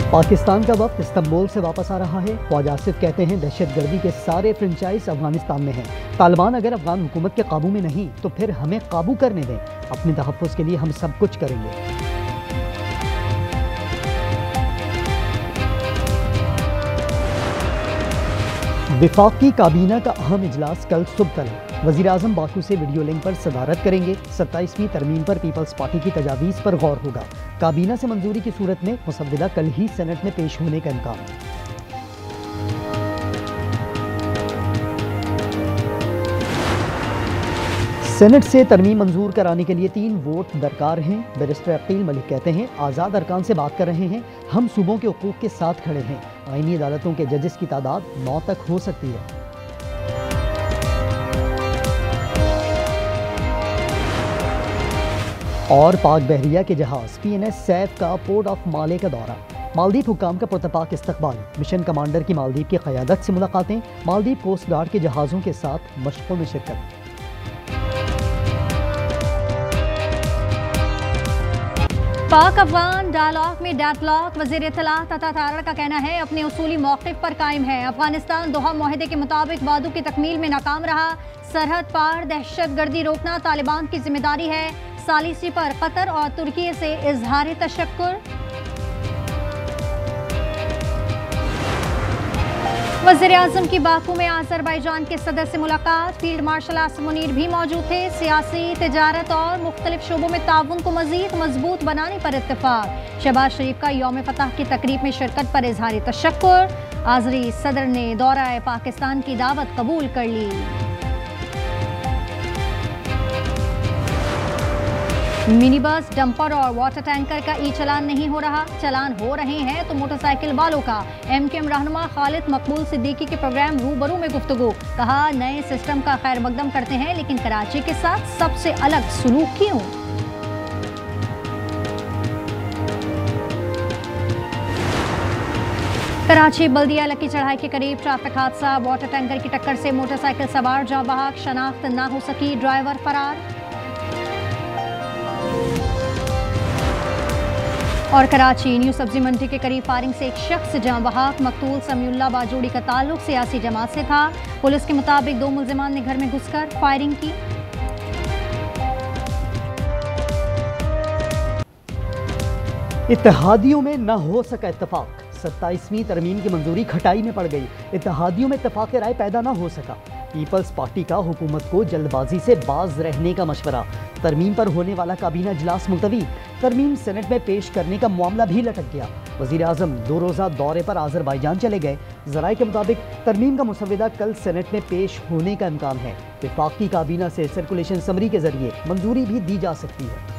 पाकिस्तान का वक्त इस्तांबुल से वापस आ रहा है। ख्वाजा आसिफ कहते हैं दहशतगर्दी के सारे फ्रेंचाइज अफगानिस्तान में हैं। तालिबान अगर अफगान हुकूमत के काबू में नहीं तो फिर हमें काबू करने दें। अपने तहफ़्फ़ुज़ के लिए हम सब कुछ करेंगे। विफाकी काबीना का अहम इजलास कल सुबह तलब। वज़ीर-ए-आज़म बाकू से वीडियो लिंक पर सदारत करेंगे। 27वीं तरमीम पर पीपल्स पार्टी की तजावीज़ पर गौर होगा। काबीना से मंजूरी की सूरत में मुसव्विदा कल ही सेनेट में पेश होने का इम्कान। सेनेट से तरमीम मंजूर कराने के लिए 3 वोट दरकार हैं। बैरिस्टर अकील मलिक कहते हैं आज़ाद अरकान से बात कर रहे हैं, हम सूबों के हुकूक के साथ खड़े हैं। आईनी अदालतों के जजेस की तादाद 9 तक हो सकती है। और पाक बहरिया के जहाज PNS सैफ का पोर्ट ऑफ माले का दौरा। मालदीव हुकाम का पुरतपाक इस्तकबाल। मिशन कमांडर की मालदीव की क़यादत से मुलाकातें। मालदीव कोस्ट गार्ड के जहाज़ों के साथ मशक़ों में शिरकत। पाक अफगान डायलॉग में डेडलॉक। वज़ीर इत्तलात अता तारड़ का कहना है अपने उसूली मौक़िफ़ पर कायम है। अफगानिस्तान दोहा मुआहदे के मुताबिक वादों की तकमील में नाकाम रहा। सरहद पार दहशतगर्दी रोकना तालिबान की जिम्मेदारी है। सालिसी पर कतर और तुर्की से इजहार तशक्कुर। वज़ीर-ए-आज़म की बाकू में आज़रबाईजान के सदर से मुलाकात। फील्ड मार्शल आसिम मुनीर भी मौजूद थे। सियासी, तिजारत और मुख्तलिफ शोबों में ताउन को मज़ीद मजबूत बनाने पर इत्तेफाक। शहबाज शरीफ का यौम फतह की तकरीब में शिरकत पर इजहार तशक्कुर। आज़री सदर ने दौरा पाकिस्तान की दावत कबूल कर ली। मिनी बस, डंपर और वाटर टैंकर का ई चलान नहीं हो रहा। चलान हो रहे हैं तो मोटरसाइकिल वालों का। MKM रहनुमा खालिद मकबूल सिद्दीकी के प्रोग्राम रूबरू में गुफ्तगू। कहा नए सिस्टम का खैर मकदम करते हैं लेकिन कराची के साथ सबसे अलग सलूक क्यों। कराची बल्दिया लकी चढ़ाई के करीब ट्रैफिक हादसा। वाटर टैंकर की टक्कर से मोटरसाइकिल सवार जाँ बहक। शनाख्त न हो सकी, ड्राइवर फरार। और कराची न्यू सब्जी मंडी के करीब फायरिंग से एक शख्स जाँ बहक। मकतूल समीउल्लाह बाजूड़ी का ताल्लुक सियासी जमात से था। पुलिस के मुताबिक 2 मुल्जिमान ने घर में घुसकर फायरिंग की। इत्तेहादियों में न हो सका इत्तफाक। 27वीं तरमीम की मंजूरी खटाई में पड़ गई। इत्तेहादियों में इत्तफाक राय पैदा न हो सका। पीपल्स पार्टी का हुकूमत को जल्दबाजी से बाज रहने का मशवरा। तरमीम पर होने वाला काबीना इजलास मुलतवी। तरमीम सेनेट में पेश करने का मामला भी लटक गया। वज़ीर-ए-आज़म 2 रोज़ा दौरे पर आज़रबाईजान चले गए। ज़राए के मुताबिक तरमीम का मुसव्विदा कल सेनेट में पेश होने का इम्कान है। वफाकी काबीना से सर्कुलेशन समरी के जरिए मंजूरी भी दी जा सकती है।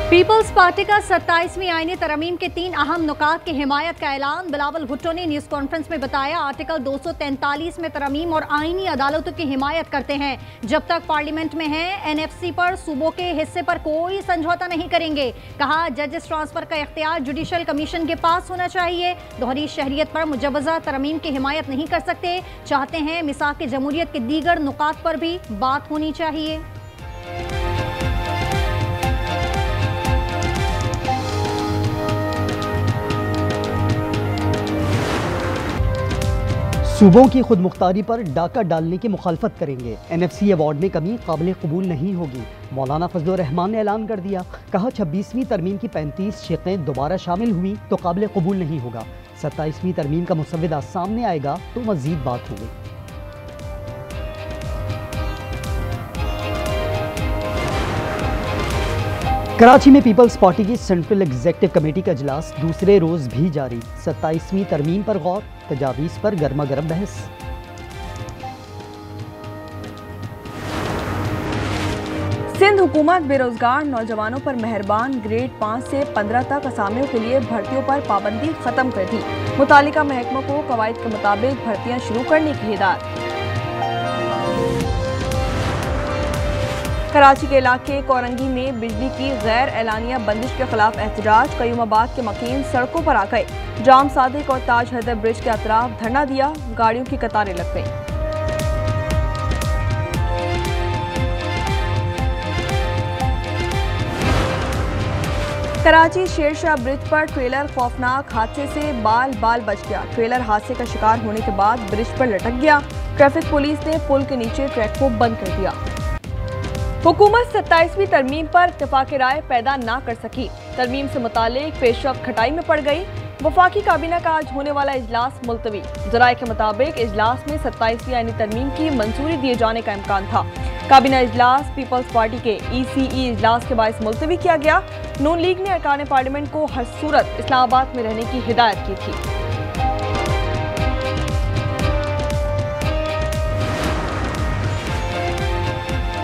पीपल्स पार्टी का 27वीं आईनी तरमीम के 3 अहम नुकात की हिमायत का ऐलान। बिलावल भुट्टो ने न्यूज़ कॉन्फ्रेंस में बताया आर्टिकल 243 में तरमीम और आईनी अदालतों की हिमायत करते हैं। जब तक पार्लियामेंट में हैं NFC पर सूबों के हिस्से पर कोई समझौता नहीं करेंगे। कहा जजेस ट्रांसफर का इख्तियार जुडिशल कमीशन के पास होना चाहिए। दोहरी शहरियत पर मुजवज़ा तरमीम की हिमायत नहीं कर सकते। चाहते हैं मिसाक जमहूरियत के दीगर नुकात पर भी बात होनी चाहिए। सूबों की खुद मुख्तारी पर डाका डालने की मुखालफत करेंगे। NFC अवार्ड में कमी काबिल कबूल नहीं होगी। मौलाना फजल रहमान ने ऐलान कर दिया। कहा 26वीं तरमीम की 35 शिक़ें दोबारा शामिल हुई तो काबिल कबूल नहीं होगा। 27वीं तरमीम का मुसव्विदा सामने आएगा तो मज़ीद बात होगी। कराची में पीपल्स पार्टी की सेंट्रल एग्जीक्यूटिव कमेटी का इजलास दूसरे रोज भी जारी। 27वीं तरमीम पर गौर, तजावीज़ पर गर्मा गर्म बहस। सिंध हुकूमत बेरोजगार नौजवानों पर मेहरबान। ग्रेड 5 से 15 तक असामियों के लिए भर्तियों पर पाबंदी खत्म कर दी। मुतालिका महकमों को कवायद के मुताबिक भर्तियां शुरू करने की हिदायत। कराची के इलाके कोरंगी में बिजली की गैर एलानिया बंदिश के खिलाफ एहतजाज। कयूमाबाद के मकीन सड़कों पर आ गए। जाम सादिक और ताज हैदर ब्रिज के अतराफ धरना दिया। गाड़ियों की कतारें लग गईं। कराची शेरशाह ब्रिज पर ट्रेलर खौफनाक हादसे से बाल बाल बच गया। ट्रेलर हादसे का शिकार होने के बाद ब्रिज पर लटक गया। ट्रैफिक पुलिस ने पुल के नीचे ट्रैक को बंद कर दिया। हुकूमत 27वीं तरमीम पर इत्तेफाक राय पैदा ना कर सकी। तरमीम से मुतालिक पेशरफ्त खटाई में पड़ गई। वफाकी काबीना का आज होने वाला इजलास मुलतवी। जराये के मुताबिक इजलास में 27वीं आईनी तरमीम की मंजूरी दिए जाने का इम्कान था। काबीना इजलास पीपल्स पार्टी के ECE इजलास के बायस मुलतवी किया गया। नून लीग ने अरकान पार्लियामेंट को हर सूरत इस्लामाबाद में रहने की हिदायत की थी।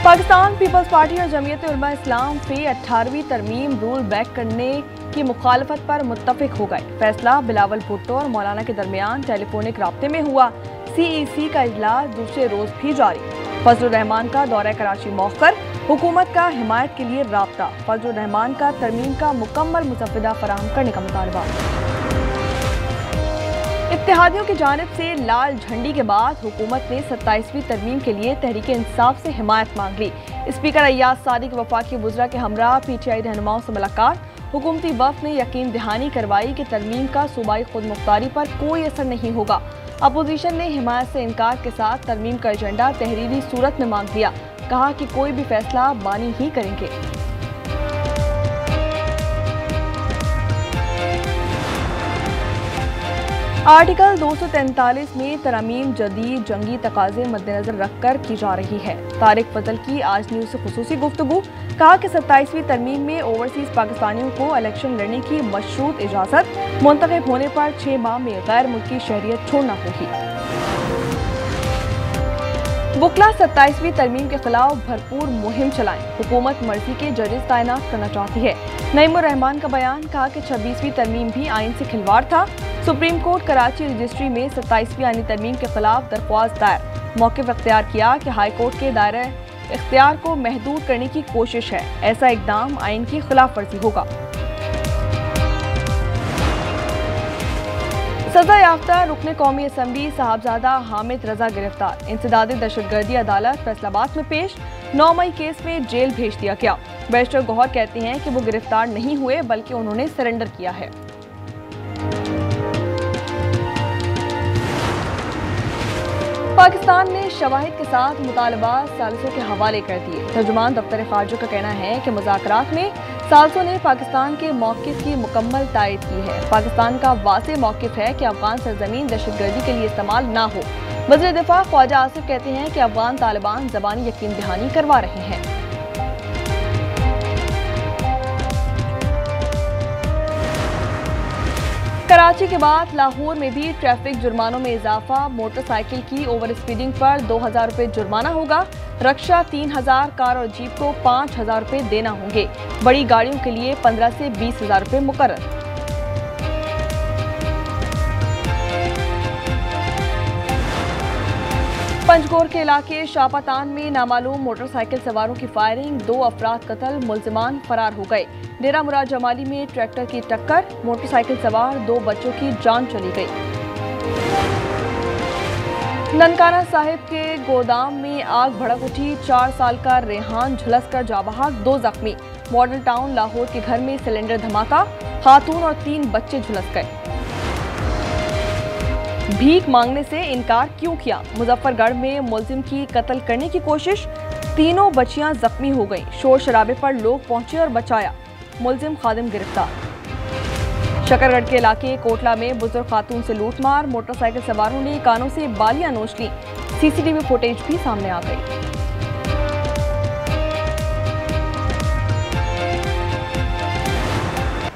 पाकिस्तान पीपल्स पार्टी और जमीयत उलमा इस्लाम से 18वीं तरमीम रूल बैक करने की मुखालफत पर मुत्तफिक हो गए। फैसला बिलावल भुट्टो और मौलाना के दरमियान टेलीफोनिक राब्ते में हुआ। CEC का इजलास दूसरे रोज भी जारी। फजलुर रहमान का दौरा कराची मौखर। हुकूमत का हिमायत के लिए राब्ता। फजलुर रहमान का तरमीम का मुकम्मल मुसव्वदा फराहम करने का मुतालबा। इत्तेहादियों की जानिब से लाल झंडी के बाद हुकूमत ने 27वीं तरमीम के लिए तहरीक इंसाफ से हिमायत मांग ली। स्पीकर अय्याज सादिक वफाकी वुज़रा के हमरा PTI रहनुमाओं से मुलाकात। हुकूमती वफ़द ने यकीन दहानी करवाई कि तरमीम का सूबाई खुद मुख्तारी पर कोई असर नहीं होगा। अपोजिशन ने हिमायत से इनकार के साथ तरमीम का एजेंडा तहरीरी सूरत में मांग लिया। कहा कि कोई भी फैसला बानी ही करेंगे। आर्टिकल 243 में तरमीम जदीद जंगी तकाजे मद्देनजर रखकर की जा रही है। तारिक फजल की आज न्यूज़ से खुसूसी गुफ्तगू। कहा कि 27वीं तरमीम में ओवरसीज पाकिस्तानियों को इलेक्शन लड़ने की मशरूत इजाज़त मुंतखब होने पर 6 माह में गैर मुल्की शहरियत छोड़ना होगी। वकला 27वीं तरमीम के खिलाफ भरपूर मुहिम चलाएं। हुकूमत मर्जी के जजेस तैनात करना चाहती है। नईमुर रहमान का बयान। कहा कि 26वीं तरमीम भी आइन से खिलवाड़ था। सुप्रीम कोर्ट कराची रजिस्ट्री में 27वीं आईनी तरमीम के खिलाफ दरख्वास्त दायर। मौक़िफ़ इख्तियार किया कि हाई कोर्ट के दायरे इख्तियार को महदूद करने की कोशिश है। ऐसा इकदाम आइन की खिलाफ वर्जी होगा। सजा याफ्ता रुकने कौमी असम्बली साहबजादा हामिद रजा गिरफ्तार। इंसदादी दहशतगर्दी अदालत फैसलाबाद में पेश। 9 मई केस में जेल भेज दिया गया। बैरिस्टर गौहर कहते हैं कि वो गिरफ्तार नहीं हुए बल्कि उन्होंने सरेंडर किया है। पाकिस्तान ने शवाहिद के साथ मुतालबात सालिसों के हवाले कर दिए। तर्जुमान दफ्तर खारजा का कहना है कि मुज़ाकरात में सालिसों ने पाकिस्तान के मौक़िफ़ की मुकम्मल तायद की है। पाकिस्तान का वाज़ेह मौक़िफ़ है कि अफगान सरज़मीन दहशतगर्दी के लिए इस्तेमाल ना हो। वज़ीर दिफ़ा ख्वाजा आसिफ कहते हैं कि अफगान तालिबान ज़बानी यकीन दहानी करवा रहे हैं। कराची के बाद लाहौर में भी ट्रैफिक जुर्मानों में इजाफा। मोटरसाइकिल की ओवर स्पीडिंग पर 2000 रुपये जुर्माना होगा। रक्षा 3000, कार और जीप को 5000 रुपये देना होंगे। बड़ी गाड़ियों के लिए 15 से 20,000 रुपये मुकर्रर। पंजकोर के इलाके शापातान में नामालूम मोटरसाइकिल सवारों की फायरिंग। 2 अफराद कत्ल, मुल्जिमान फरार हो गए। डेरा मुराद जमाली में ट्रैक्टर की टक्कर, मोटरसाइकिल सवार 2 बच्चों की जान चली गई। ननकाना साहिब के गोदाम में आग भड़क उठी। 4 साल का रेहान झुलसकर जा बहाक, 2 जख्मी। मॉडल टाउन लाहौर के घर में सिलेंडर धमाका, खातून और 3 बच्चे झुलस गए। भीख मांगने से इनकार क्यों किया? मुजफ्फरगढ़ में मुलजिम की कत्ल करने की कोशिश, 3 बच्चियां जख्मी हो गईं। शोर शराबे पर लोग पहुंचे और बचाया। मुलजिम खादिम गिरफ्तार। शकरगढ़ के इलाके कोटला में बुजुर्ग खातून से लूटमार, मोटरसाइकिल सवारों ने कानों से बालियां नोच ली। CCTV फुटेज भी सामने आ गई।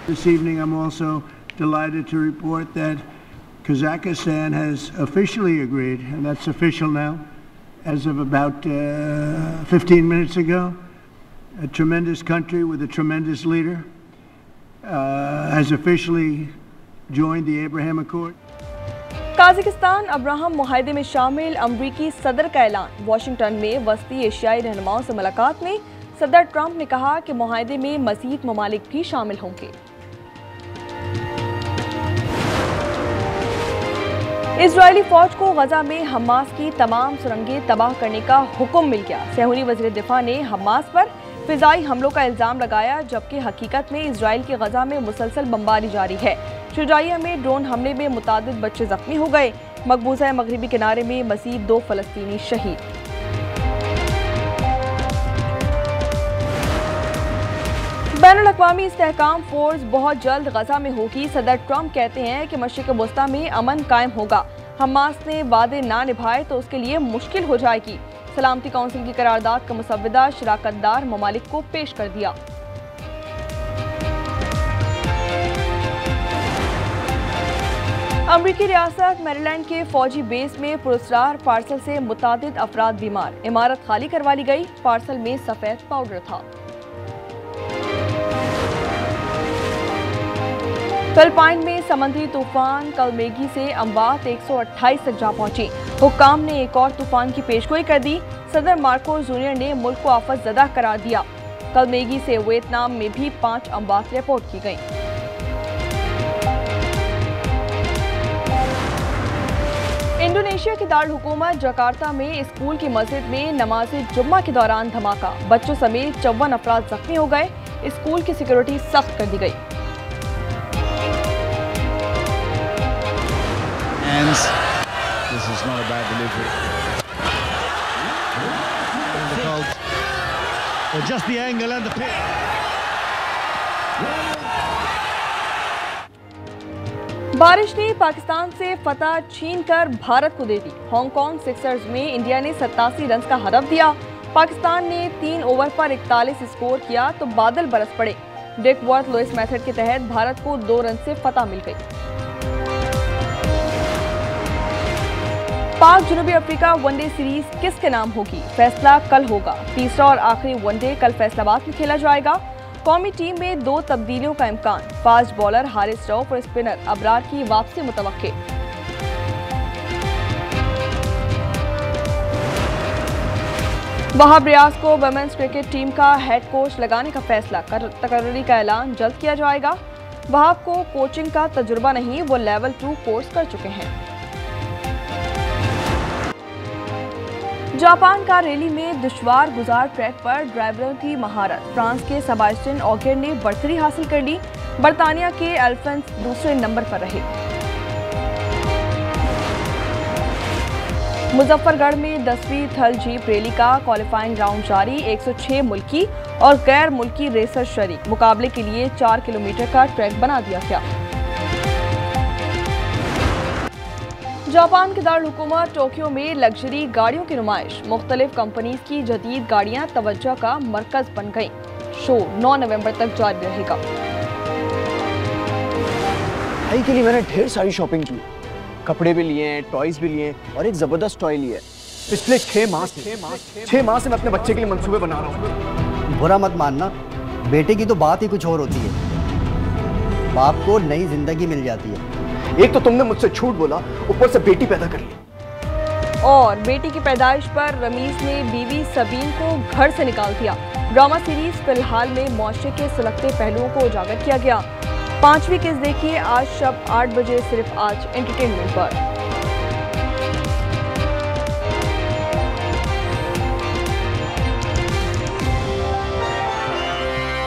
This evening I'm also delighted to report that Kazakhstan has officially agreed, and that's official now, as of about 15 minutes ago. A tremendous country with a tremendous leader has officially joined the Abraham Accord. Kazakhstan Abraham मुआहदे में शामिल। अमरीकी सदर का ऐलान। Washington में वस्ती एशियाई रहनुमाओं से मुलाकात में सदर ट्रंप ने कहा कि मुआहदे में मज़ीद ममालिक भी शामिल होंगे। इजरायली फौज को गजा में हमास की तमाम सुरंगें तबाह करने का हुक्म मिल गया। सहूनी वज़ीर दिफा ने हमास पर फिजाई हमलों का इल्जाम लगाया, जबकि हकीकत में इजराइल की गजा में मुसलसल बमबारी जारी है। शुजाइया में ड्रोन हमले में मुतादिद बच्चे जख्मी हो गए। मकबूजा मगरिबी किनारे में मजीद 2 फलस्तीनी शहीद। बैनुल-अक़वामी इस्तेहकाम फोर्स बहुत जल्द गजा में होगी। सदर ट्रंप कहते हैं कि मशरिक़ वस्ता में अमन कायम होगा। हमास ने वादे ना निभाए तो उसके लिए मुश्किल हो जाएगी। सलामती काउंसिल की करारदाद का मुसव्विदा शराकतदार ममालिक को पेश कर दिया। अमरीकी रियासत मैरीलैंड के फौजी बेस में पुरस्कार पार्सल से मुतादिद अफराद बीमार। इमारत खाली करवा ली गई। पार्सल में सफेद पाउडर था। फिलिपाइन में समुद्री तूफान कलमेगी से अमवात 128 तक जा पहुंची। हुक्काम ने एक और तूफान की पेशगोई कर दी। सदर मार्कोस जूनियर ने मुल्क को आफत ज़दा करार दिया। कलमेगी से वियतनाम में भी 5 अमवात रिपोर्ट की गई। इंडोनेशिया की दारुल-हुकूमत जकार्ता में स्कूल की मस्जिद में नमाज जुम्मा के दौरान धमाका। बच्चों समेत 54 अफराद जख्मी हो गए। स्कूल की सिक्योरिटी सख्त कर दी गई। This is not a bad delivery. Just the angle and the pitch. बारिश ने पाकिस्तान से फतह छीनकर भारत को दे दी। हांगकांग सिक्सर्स में इंडिया ने 87 रन का हदफ दिया। पाकिस्तान ने 3 ओवर पर 41 स्कोर किया तो बादल बरस पड़े। डेकवर्थ लुइस मेथड के तहत भारत को 2 रन से फतह मिल गई। पाक जनूबी अफ्रीका वनडे सीरीज किसके नाम होगी? फैसला कल होगा। तीसरा और आखिरी वनडे कल फैसलाबाद में खेला जाएगा। कौमी टीम में 2 तब्दीलियों का इम्कान। फास्ट बॉलर हारिस रऊफ और स्पिनर अबरार की वापसी मुतवक्के। वहाब रियाज को वुमेन्स क्रिकेट टीम का हेड कोच लगाने का फैसला। तकर्री का ऐलान जल्द किया जाएगा। वहाब को कोचिंग का तजुर्बा नहीं, वो लेवल 2 कोर्स कर चुके हैं। जापान का रैली में दुश्वार गुजार ट्रैक पर ड्राइवरों की महारत। फ्रांस के सेबास्टियन ऑगियर ने बर्तरी हासिल कर ली। बर्तानिया के एल्फेंस दूसरे नंबर पर रहे। मुजफ्फरगढ़ में 10वीं थल जीप रैली का क्वालिफाइंग राउंड जारी। 106 मुल्की और गैर मुल्की रेसर शरीक। मुकाबले के लिए 4 किलोमीटर का ट्रैक बना दिया गया। जापान के दारुल-हुकूमत टोक्यो में लग्जरी गाड़ियों की नुमाइश। मुख्तलिफ कंपनीज की जदीद गाड़ियां तवज्जो का मरकज बन गईं। शो 9 नवंबर तक जारी रहेगा। भाई के लिए मैंने ढेर सारी शॉपिंग की। कपड़े भी लिए हैं, टॉयज भी लिए हैं और एक जबरदस्त टॉय लिया है। पिछले 6 माह से मैं अपने बच्चे के लिए मंसूबे बना रहा हूँ। बुरा मत मानना, बेटे की तो बात ही कुछ और होती है। बाप को नई जिंदगी मिल जाती है। एक तो तुमने मुझसे झूठ बोला, ऊपर से बेटी पैदा कर ली। और बेटी की पैदाइश पर रमीज ने बीवी सबीन को घर से निकाल दिया। ड्रामा सीरीज फिलहाल में मुआशरे के सुलगते पहलुओं को उजागर किया गया। 5वीं किस्त देखिए आज शब 8 बजे सिर्फ आज एंटरटेनमेंट पर।